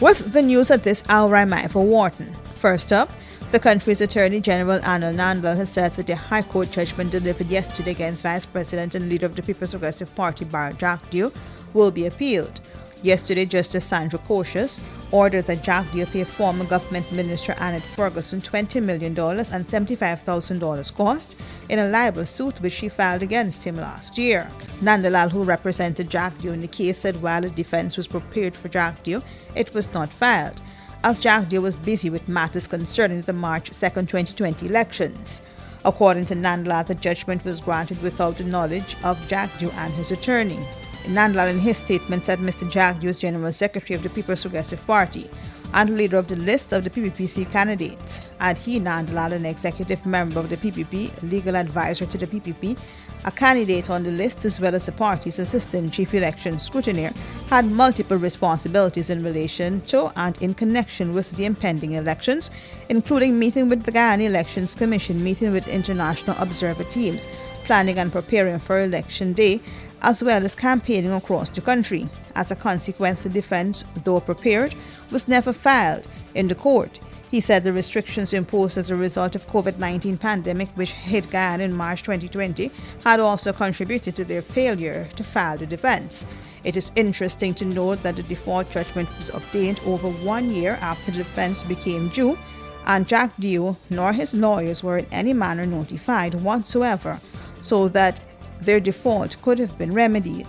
With the news at this hour, I'm Michael Wharton. First up, the country's Attorney General Anil Nandlal has said that the High Court judgment delivered yesterday against Vice President and leader of the People's Progressive Party, Bharat Jagdeo, will be appealed. Yesterday, Justice Sandra Koshas ordered that Jagdeo pay former government minister Annette Ferguson $20 million and $75,000 cost in a libel suit which she filed against him last year. Nandlal, who represented Jagdeo in the case, said while a defense was prepared for Jagdeo, it was not filed, as Jagdeo was busy with matters concerning the March 2, 2020 elections. According to Nandlal, the judgment was granted without the knowledge of Jagdeo and his attorney. Nandlal in his statement said Mr. Jagdeo is General Secretary of the People's Progressive Party and leader of the list of the PPPC candidates, and he, Nandlal, an executive member of the PPP, legal advisor to the PPP, a candidate on the list as well as the party's assistant chief election scrutineer, had multiple responsibilities in relation to and in connection with the impending elections, including meeting with the Guyana Elections Commission, meeting with international observer teams, planning and preparing for election day, as well as campaigning across the country. As a consequence, the defense, though prepared, was never filed in the court. He said the restrictions imposed as a result of COVID-19 pandemic, which hit Guyana in March 2020, had also contributed to their failure to file the defense. It is interesting to note that the default judgment was obtained over 1 year after the defense became due, and Jagdeo nor his lawyers were in any manner notified whatsoever, so that their default could have been remedied.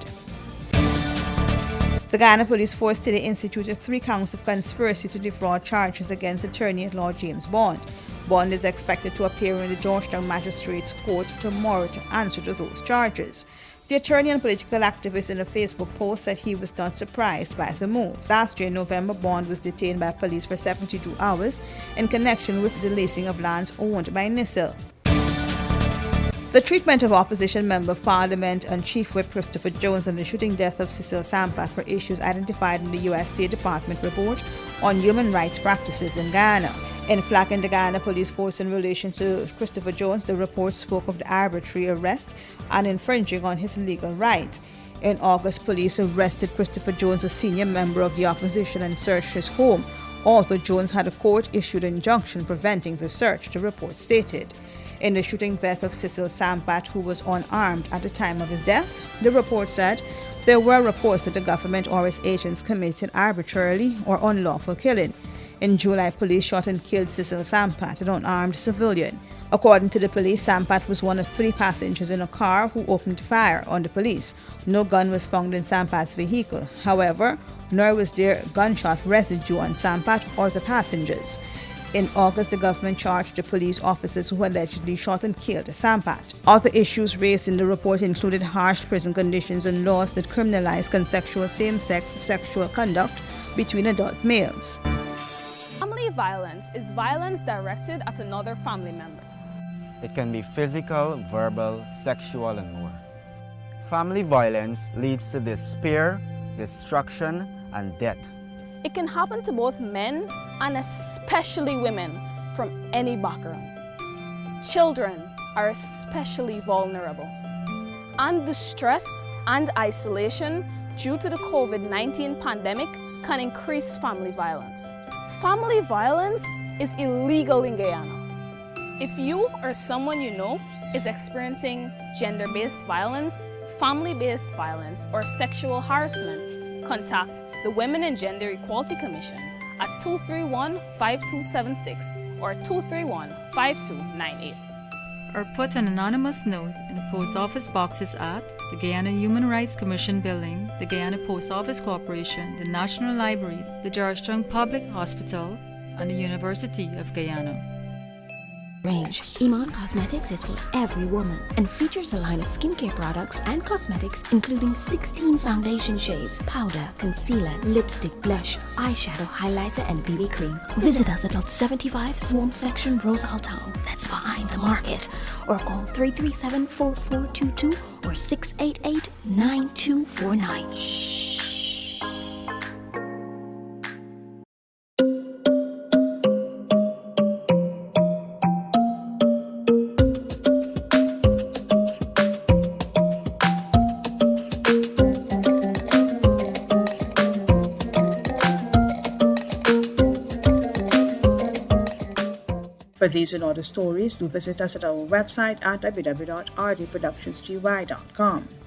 The Guyana Police Force today instituted 3 counts of conspiracy to defraud charges against Attorney-at-Law James Bond. Bond is expected to appear in the Georgetown Magistrates Court tomorrow to answer to those charges. The attorney and political activist in a Facebook post said he was not surprised by the move. Last year in November, Bond was detained by police for 72 hours in connection with the leasing of lands owned by NISL. The treatment of opposition Member of Parliament and Chief Whip Christopher Jones and the shooting death of Cecil Sampat were issues identified in the U.S. State Department report on human rights practices in Guyana. In flagging the Guyana Police Force in relation to Christopher Jones, the report spoke of the arbitrary arrest and infringing on his legal right. In August, police arrested Christopher Jones, a senior member of the opposition, and searched his home, although Jones had a court-issued injunction preventing the search, the report stated. In the shooting death of Cecil Sampat, who was unarmed at the time of his death, the report said there were reports that the government or its agents committed arbitrarily or unlawful killing. In July, police shot and killed Cecil Sampat, an unarmed civilian. According to the police, Sampat was one of 3 passengers in a car who opened fire on the police. No gun was found in Sampat's vehicle. However, nor was there gunshot residue on Sampat or the passengers. In August, the government charged the police officers who allegedly shot and killed Sampat. Other issues raised in the report included harsh prison conditions and laws that criminalize consensual same-sex sexual conduct between adult males. Family violence is violence directed at another family member. It can be physical, verbal, sexual, and more. Family violence leads to despair, destruction, and death. It can happen to both men and especially women from any background. Children are especially vulnerable. And the stress and isolation due to the COVID-19 pandemic can increase family violence. Family violence is illegal in Guyana. If you or someone you know is experiencing gender-based violence, family-based violence, or sexual harassment, contact the Women and Gender Equality Commission at 231-5276 or 231-5298. Or put an anonymous note in the post office boxes at the Guyana Human Rights Commission Building, the Guyana Post Office Corporation, the National Library, the Georgetown Public Hospital, and the University of Guyana. Range. Iman Cosmetics is for every woman and features a line of skincare products and cosmetics including 16 foundation shades, powder, concealer, lipstick, blush, eyeshadow, highlighter, and BB cream. Visit us at Lot 75, Swamp Section, Rosal Town. That's behind the market. Or call 337-4422 or 688-9249. Shh. For these and other stories, do visit us at our website at www.rdproductionsgy.com.